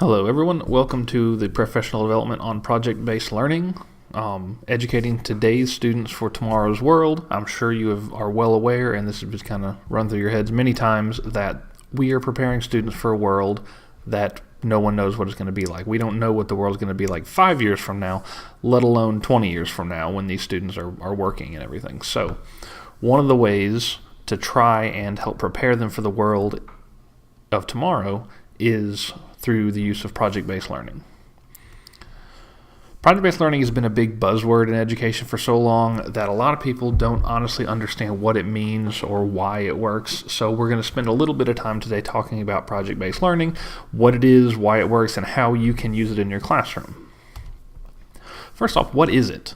Hello everyone, welcome to the Professional Development on Project-Based Learning, educating today's students for tomorrow's world. I'm sure you are well aware, and this has just kind of run through your heads many times, that we are preparing students for a world that no one knows what it's going to be like. We don't know what the world's going to be like 5 years from now, let alone 20 years from now when these students are working and everything. So one of the ways to try and help prepare them for the world of tomorrow is through the use of project-based learning. Project-based learning has been a big buzzword in education for so long that a lot of people don't honestly understand what it means or why it works. So we're going to spend a little bit of time today talking about project-based learning, what it is, why it works, and how you can use it in your classroom. First off, what is it?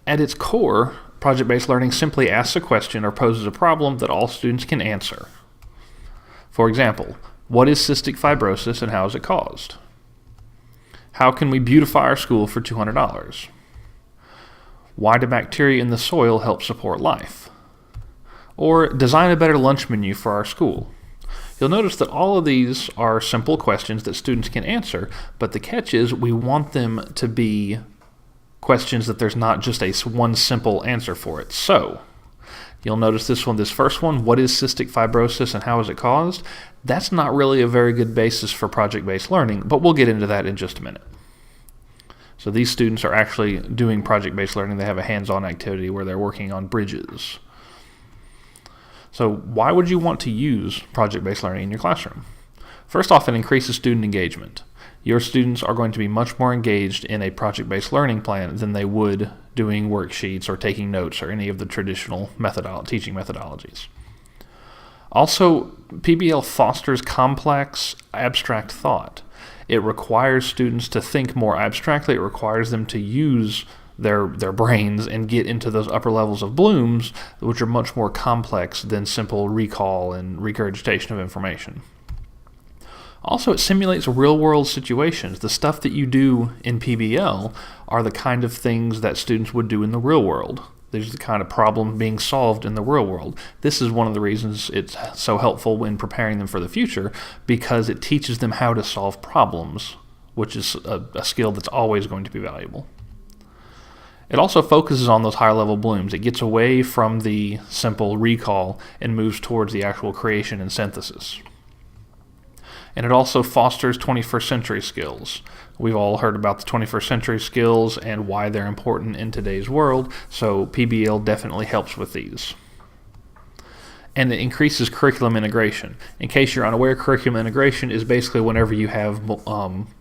At its core, project-based learning simply asks a question or poses a problem that all students can answer. For example, what is cystic fibrosis and how is it caused? How can we beautify our school for $200? Why do bacteria in the soil help support life? Or design a better lunch menu for our school. You'll notice that all of these are simple questions that students can answer, but the catch is we want them to be questions that there's not just one simple answer for it. So you'll notice this first one, what is cystic fibrosis and how is it caused? That's not really a very good basis for project-based learning, but we'll get into that in just a minute. So these students are actually doing project-based learning. They have a hands-on activity where they're working on bridges. So why would you want to use project-based learning in your classroom? First off, it increases student engagement. Your students are going to be much more engaged in a project-based learning plan than they would doing worksheets or taking notes or any of the traditional teaching methodologies. Also, PBL fosters complex, abstract thought. It requires students to think more abstractly. It requires them to use their brains and get into those upper levels of blooms, which are much more complex than simple recall and regurgitation of information. Also, it simulates real-world situations. The stuff that you do in PBL are the kind of things that students would do in the real world. These are the kind of problems being solved in the real world. This is one of the reasons it's so helpful in preparing them for the future, because it teaches them how to solve problems, which is a skill that's always going to be valuable. It also focuses on those higher-level blooms. It gets away from the simple recall and moves towards the actual creation and synthesis. And it also fosters 21st century skills. We've all heard about the 21st century skills and why they're important in today's world, so PBL definitely helps with these. And it increases curriculum integration. In case you're unaware, curriculum integration is basically whenever you have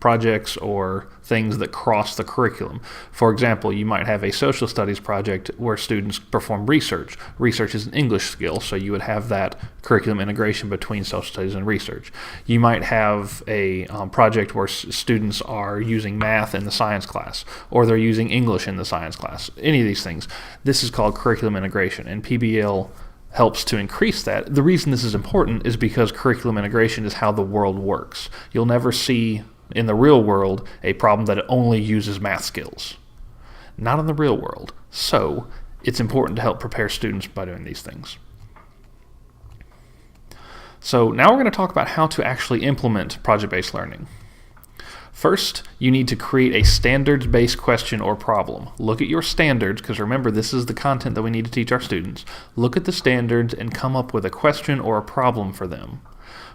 projects or things that cross the curriculum. For example, you might have a social studies project where students perform research. Research is an English skill, so you would have that curriculum integration between social studies and research. You might have a project where students are using math in the science class, or they're using English in the science class. Any of these things. This is called curriculum integration, and PBL helps to increase that. The reason this is important is because curriculum integration is how the world works. You'll never see in the real world a problem that only uses math skills. Not in the real world. So it's important to help prepare students by doing these things. So now we're going to talk about how to actually implement project-based learning. First, you need to create a standards-based question or problem. Look at your standards, because remember, this is the content that we need to teach our students. Look at the standards and come up with a question or a problem for them.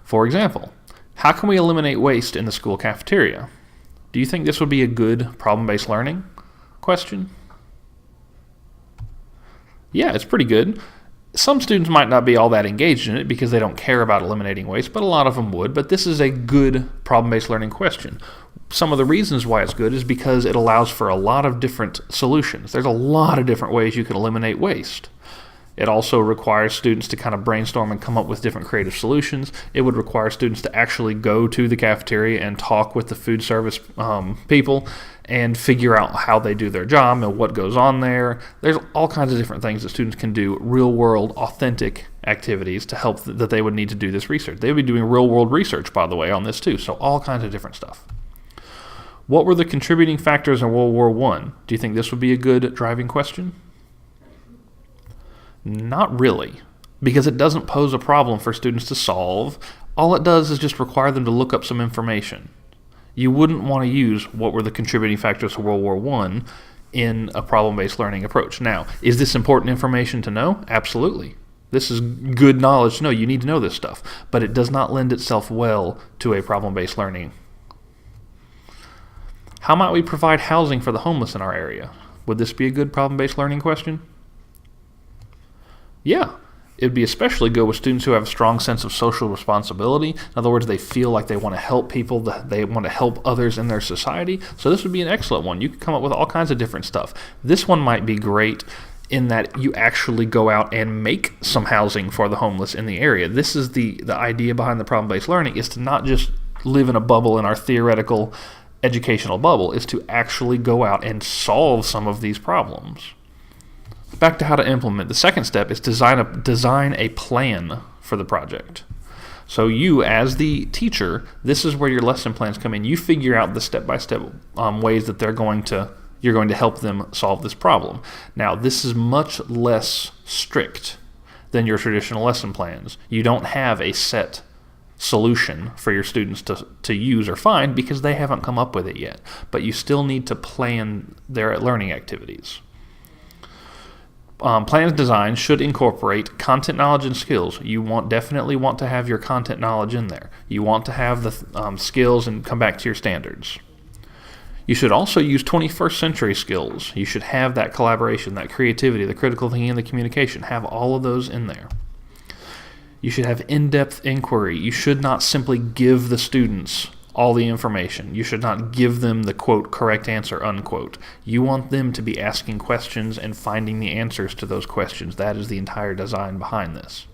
For example, how can we eliminate waste in the school cafeteria? Do you think this would be a good problem-based learning question? Yeah, it's pretty good. Some students might not be all that engaged in it because they don't care about eliminating waste, but a lot of them would. But this is a good problem-based learning question. Some of the reasons why it's good is because it allows for a lot of different solutions. There's a lot of different ways you can eliminate waste. It also requires students to kind of brainstorm and come up with different creative solutions. It would require students to actually go to the cafeteria and talk with the food service people and figure out how they do their job and what goes on there. There's all kinds of different things that students can do, real-world, authentic activities to help that they would need to do this research. They would be doing real-world research, by the way, on this too, so all kinds of different stuff. What were the contributing factors in World War I? Do you think this would be a good driving question? Not really, because it doesn't pose a problem for students to solve. All it does is just require them to look up some information. You wouldn't want to use what were the contributing factors to World War I in a problem-based learning approach. Now, is this important information to know? Absolutely. This is good knowledge to know. You need to know this stuff. But it does not lend itself well to a problem-based learning. How might we provide housing for the homeless in our area? Would this be a good problem-based learning question? Yeah. It would be especially good with students who have a strong sense of social responsibility. In other words, they feel like they want to help people, they want to help others in their society. So this would be an excellent one. You could come up with all kinds of different stuff. This one might be great in that you actually go out and make some housing for the homeless in the area. This is the idea behind the problem-based learning, is to not just live in a bubble in our theoretical educational bubble, is to actually go out and solve some of these problems. Back to how to implement. The second step is design a plan for the project. So you, as the teacher, this is where your lesson plans come in. You figure out the step-by-step ways that you're going to help them solve this problem. Now, this is much less strict than your traditional lesson plans. You don't have a set solution for your students to use or find because they haven't come up with it yet. But you still need to plan their learning activities. Plans design should incorporate content knowledge and skills. You definitely want to have your content knowledge in there. You want to have the skills and come back to your standards. You should also use 21st century skills. You should have that collaboration, that creativity, the critical thinking, and the communication. Have all of those in there. You should have in-depth inquiry. You should not simply give the students all the information. You should not give them the, quote, correct answer, unquote. You want them to be asking questions and finding the answers to those questions. That is the entire design behind this.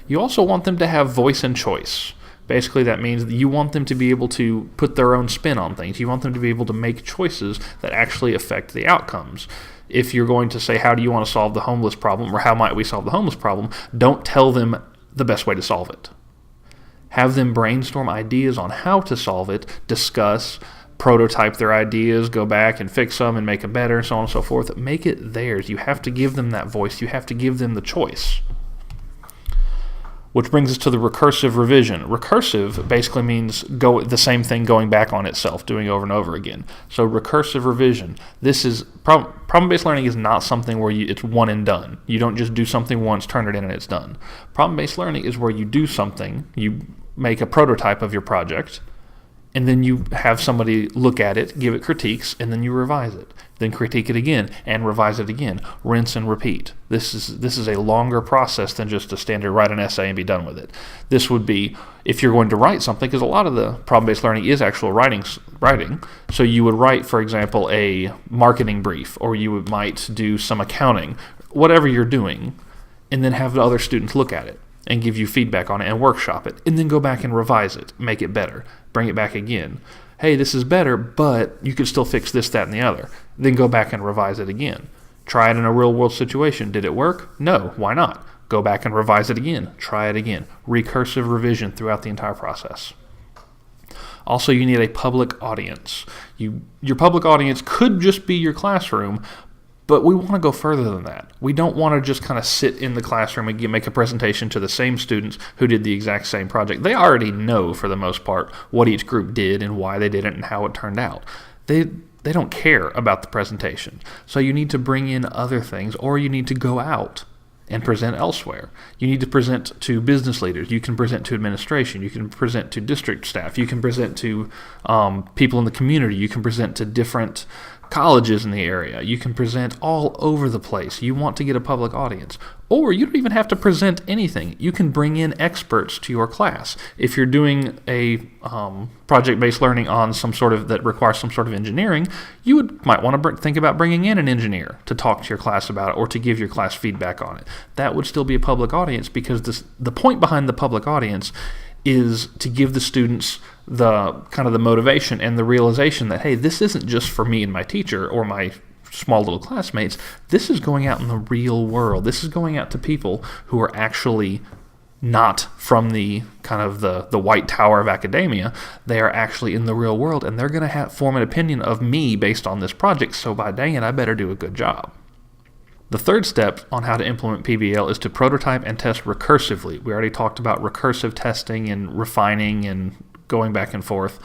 You also want them to have voice and choice. Basically, that means that you want them to be able to put their own spin on things. You want them to be able to make choices that actually affect the outcomes. If you're going to say, how do you want to solve the homeless problem, or how might we solve the homeless problem, don't tell them the best way to solve it. Have them brainstorm ideas on how to solve it, discuss, prototype their ideas, go back and fix them and make them better, and so on and so forth. Make it theirs. You have to give them that voice. You have to give them the choice. Which brings us to the recursive revision. Recursive basically means the same thing going back on itself, doing over and over again. So recursive revision. This is problem-based learning is not something where it's one and done. You don't just do something once, turn it in, and it's done. Problem-based learning is where you do something, you make a prototype of your project, and then you have somebody look at it, give it critiques, and then you revise it. Then critique it again and revise it again. Rinse and repeat. This is a longer process than just a standard write an essay and be done with it. This would be if you're going to write something, because a lot of the problem-based learning is actual writing. So you would write, for example, a marketing brief, or you might do some accounting, whatever you're doing, and then have the other students look at it and give you feedback on it and workshop it, and then go back and revise it, make it better, bring it back again. Hey, this is better, but you could still fix this, that, and the other. Then go back and revise it again. Try it in a real-world situation. Did it work? No. Why not? Go back and revise it again. Try it again. Recursive revision throughout the entire process. Also, you need a public audience. Your public audience could just be your classroom, but we want to go further than that. We don't want to just kind of sit in the classroom and make a presentation to the same students who did the exact same project. They already know, for the most part, what each group did and why they did it and how it turned out. They don't care about the presentation. So you need to bring in other things, or you need to go out and present elsewhere. You need to present to business leaders. You can present to administration. You can present to district staff. You can present to people in the community. You can present to different colleges in the area. You can present all over the place. You want to get a public audience. Or you don't even have to present anything. You can bring in experts to your class. If you're doing a project-based learning on that requires some sort of engineering, you might want to think about bringing in an engineer to talk to your class about it or to give your class feedback on it. That would still be a public audience, because the point behind the public audience is to give the students the kind of the motivation and the realization that, hey, this isn't just for me and my teacher or my small little classmates. This is going out in the real world. This is going out to people who are actually not from the kind of the white tower of academia. They are actually in the real world, and they're going to form an opinion of me based on this project, so by dang it, I better do a good job. The third step on how to implement PBL is to prototype and test recursively. We already talked about recursive testing and refining and going back and forth.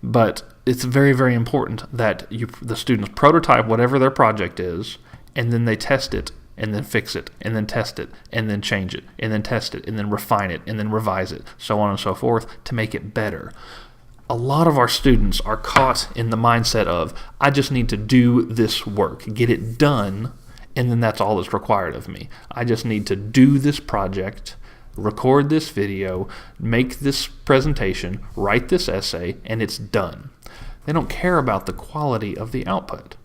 But it's very, very important that the students prototype whatever their project is, and then they test it, and then fix it, and then test it, and then change it, and then test it, and then refine it, and then revise it, so on and so forth, to make it better. A lot of our students are caught in the mindset of, I just need to do this work, get it done, and then that's all that's required of me. I just need to do this project, record this video, make this presentation, write this essay, and it's done. They don't care about the quality of the output.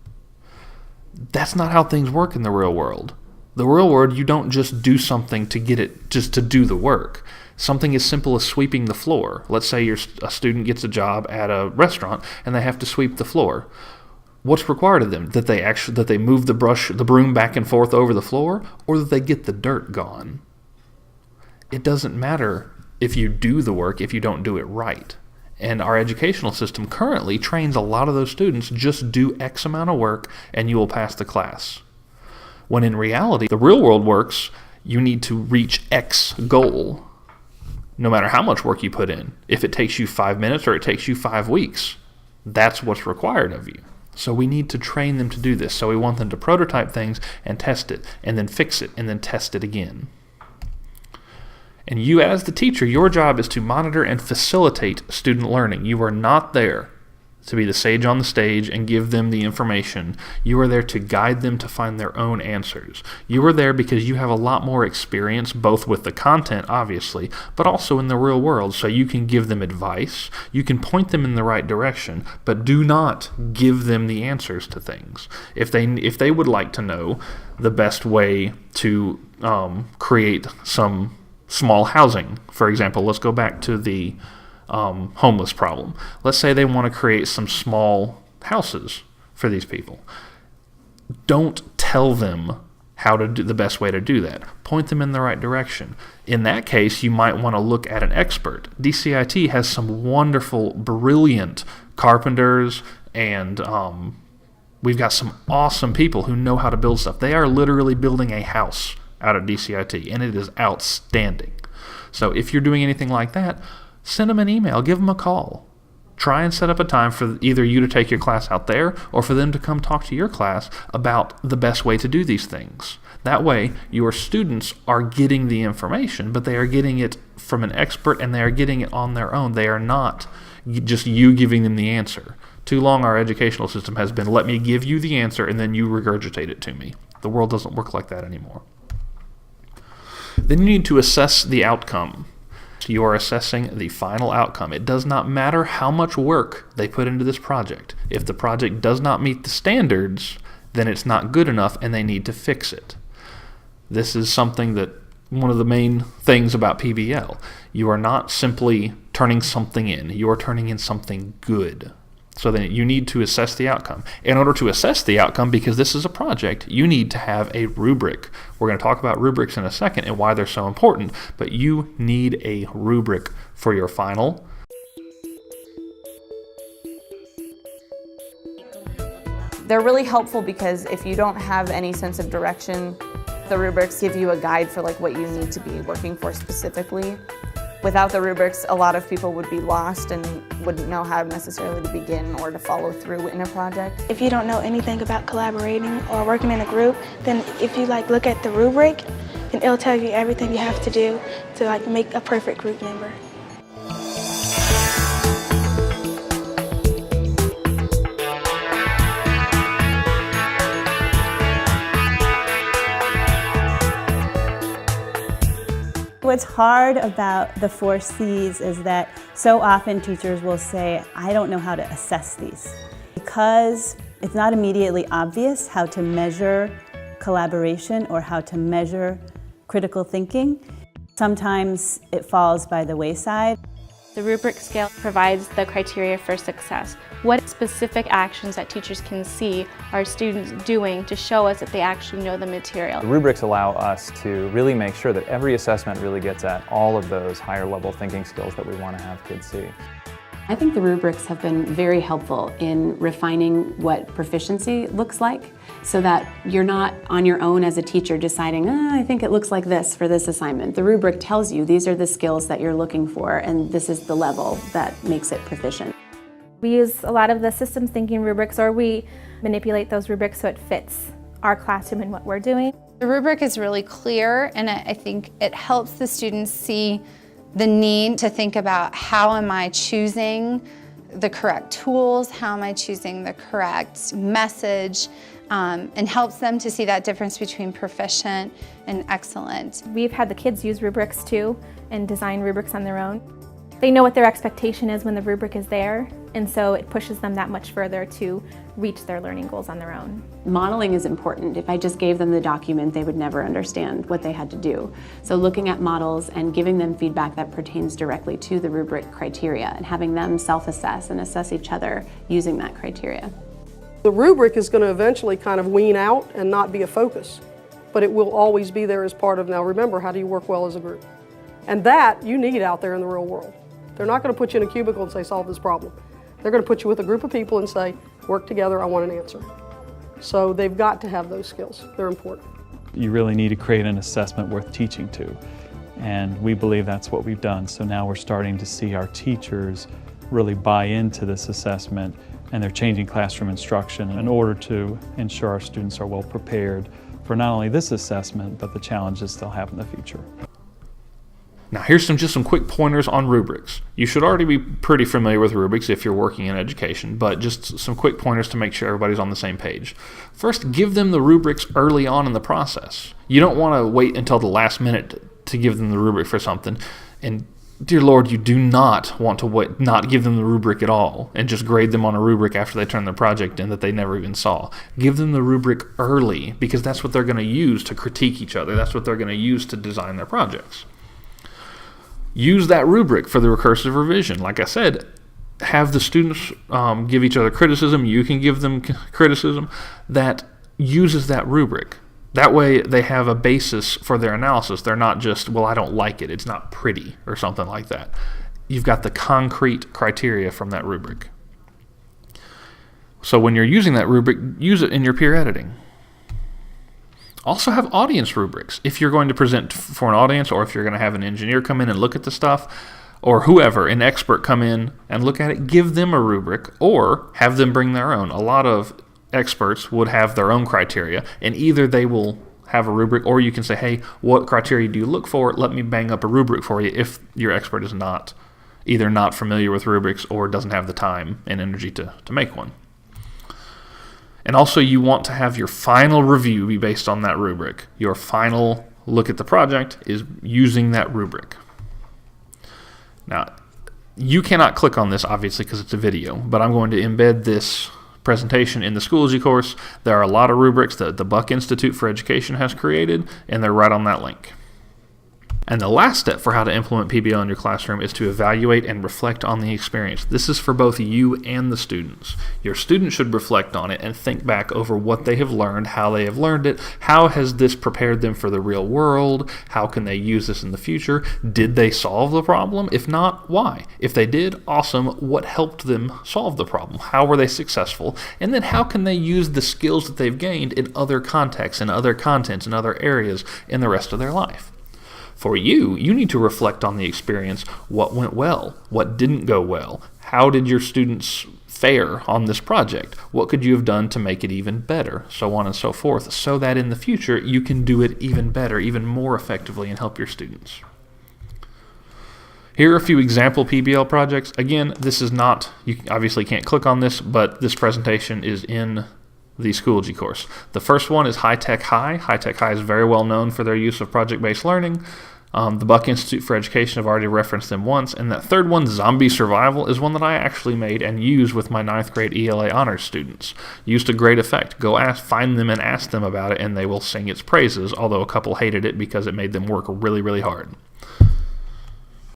That's not how things work in the real world. The real world, you don't just do something to get it, just to do the work. Something as simple as sweeping the floor. Let's say a student gets a job at a restaurant and they have to sweep the floor. What's required of them? That they move the broom back and forth over the floor, or that they get the dirt gone. It doesn't matter if you do the work if you don't do it right. And our educational system currently trains a lot of those students, just do X amount of work and you will pass the class. When in reality, the real world works, you need to reach X goal, no matter how much work you put in. If it takes you 5 minutes or it takes you 5 weeks, that's what's required of you. So we need to train them to do this. So we want them to prototype things and test it, and then fix it, and then test it again. And you, as the teacher, your job is to monitor and facilitate student learning. You are not there to be the sage on the stage and give them the information. You are there to guide them to find their own answers. You are there because you have a lot more experience, both with the content, obviously, but also in the real world, so you can give them advice. You can point them in the right direction, but do not give them the answers to things. If they would like to know the best way to create some small housing, for example, let's go back to the homeless problem. Let's say they want to create some small houses for these people. Don't tell them how to do the best way to do that. Point them in the right direction. In that case, you might want to look at an expert. DCIT has some wonderful, brilliant carpenters, and we've got some awesome people who know how to build stuff. They are literally building a house out of DCIT, and it is outstanding. So if you're doing anything like that, send them an email, give them a call. Try and set up a time for either you to take your class out there or for them to come talk to your class about the best way to do these things. That way, your students are getting the information, but they are getting it from an expert and they are getting it on their own. They are not just you giving them the answer. Too long our educational system has been, let me give you the answer and then you regurgitate it to me. The world doesn't work like that anymore. Then you need to assess the outcome. You are assessing the final outcome. It does not matter how much work they put into this project. If the project does not meet the standards, then it's not good enough and they need to fix it. This is something that one of the main things about PBL. You are not simply turning something in. You are turning in something good. So then you need to assess the outcome. In order to assess the outcome, because this is a project, you need to have a rubric. We're going to talk about rubrics in a second and why they're so important, but you need a rubric for your final. They're really helpful because if you don't have any sense of direction, the rubrics give you a guide for what you need to be working for specifically. Without the rubrics, a lot of people would be lost and wouldn't know how necessarily to begin or to follow through in a project. If you don't know anything about collaborating or working in a group, then if you look at the rubric, then it'll tell you everything you have to do to make a perfect group member. What's hard about the 4 C's is that so often teachers will say, I don't know how to assess these. Because it's not immediately obvious how to measure collaboration or how to measure critical thinking, sometimes it falls by the wayside. The rubric scale provides the criteria for success. What specific actions that teachers can see our students doing to show us that they actually know the material. The rubrics allow us to really make sure that every assessment really gets at all of those higher level thinking skills that we want to have kids see. I think the rubrics have been very helpful in refining what proficiency looks like so that you're not on your own as a teacher deciding, I think it looks like this for this assignment. The rubric tells you these are the skills that you're looking for and this is the level that makes it proficient. We use a lot of the systems thinking rubrics, or we manipulate those rubrics so it fits our classroom and what we're doing. The rubric is really clear, and I think it helps the students see the need to think about how am I choosing the correct tools, how am I choosing the correct message, and helps them to see that difference between proficient and excellent. We've had the kids use rubrics too and design rubrics on their own. They know what their expectation is when the rubric is there, and so it pushes them that much further to reach their learning goals on their own. Modeling is important. If I just gave them the document, they would never understand what they had to do. So looking at models and giving them feedback that pertains directly to the rubric criteria and having them self-assess and assess each other using that criteria. The rubric is going to eventually kind of wean out and not be a focus, but it will always be there as part of, now remember, how do you work well as a group? And that you need out there in the real world. They're not going to put you in a cubicle and say, solve this problem. They're going to put you with a group of people and say, work together, I want an answer. So they've got to have those skills. They're important. You really need to create an assessment worth teaching to. And we believe that's what we've done. So now we're starting to see our teachers really buy into this assessment, and they're changing classroom instruction in order to ensure our students are well prepared for not only this assessment, but the challenges they'll have in the future. Now here's just some quick pointers on rubrics. You should already be pretty familiar with rubrics if you're working in education, but just some quick pointers to make sure everybody's on the same page. First, give them the rubrics early on in the process. You don't want to wait until the last minute to give them the rubric for something. And dear Lord, you do not want to not give them the rubric at all and just grade them on a rubric after they turn their project in that they never even saw. Give them the rubric early, because that's what they're going to use to critique each other. That's what they're going to use to design their projects. Use that rubric for the recursive revision. Like I said, have the students give each other criticism. You can give them criticism that uses that rubric. That way they have a basis for their analysis. They're not just, well, I don't like it, it's not pretty, or something like that. You've got the concrete criteria from that rubric. So when you're using that rubric, use it in your peer editing. Also have audience rubrics. If you're going to present for an audience, or if you're going to have an engineer come in and look at the stuff, or whoever, an expert come in and look at it, give them a rubric, or have them bring their own. A lot of experts would have their own criteria, and either they will have a rubric, or you can say, hey, what criteria do you look for? Let me bang up a rubric for you if your expert is either not familiar with rubrics or doesn't have the time and energy to make one. And also, you want to have your final review be based on that rubric. Your final look at the project is using that rubric. Now, you cannot click on this, obviously, because it's a video, but I'm going to embed this presentation in the Schoology course. There are a lot of rubrics that the Buck Institute for Education has created, and they're right on that link. And the last step for how to implement PBL in your classroom is to evaluate and reflect on the experience. This is for both you and the students. Your students should reflect on it and think back over what they have learned, how they have learned it, how has this prepared them for the real world, how can they use this in the future, did they solve the problem? If not, why? If they did, awesome, what helped them solve the problem? How were they successful? And then how can they use the skills that they've gained in other contexts, in other contents, in other areas in the rest of their life? For you need to reflect on the experience. What went well? What didn't go well? How did your students fare on this project? What could you have done to make it even better? So on and so forth, so that in the future you can do it even better, even more effectively, and help your students. Here are a few example PBL projects. Again, this is not, you obviously can't click on this, but this presentation is in the Schoology course. The first one is High Tech High. High Tech High is very well known for their use of project-based learning. The Buck Institute for Education, I've already referenced them once. And that third one, Zombie Survival, is one that I actually made and used with my 9th grade ELA honors students. Used to great effect. Go find them and ask them about it, and they will sing its praises, although a couple hated it because it made them work really, really hard.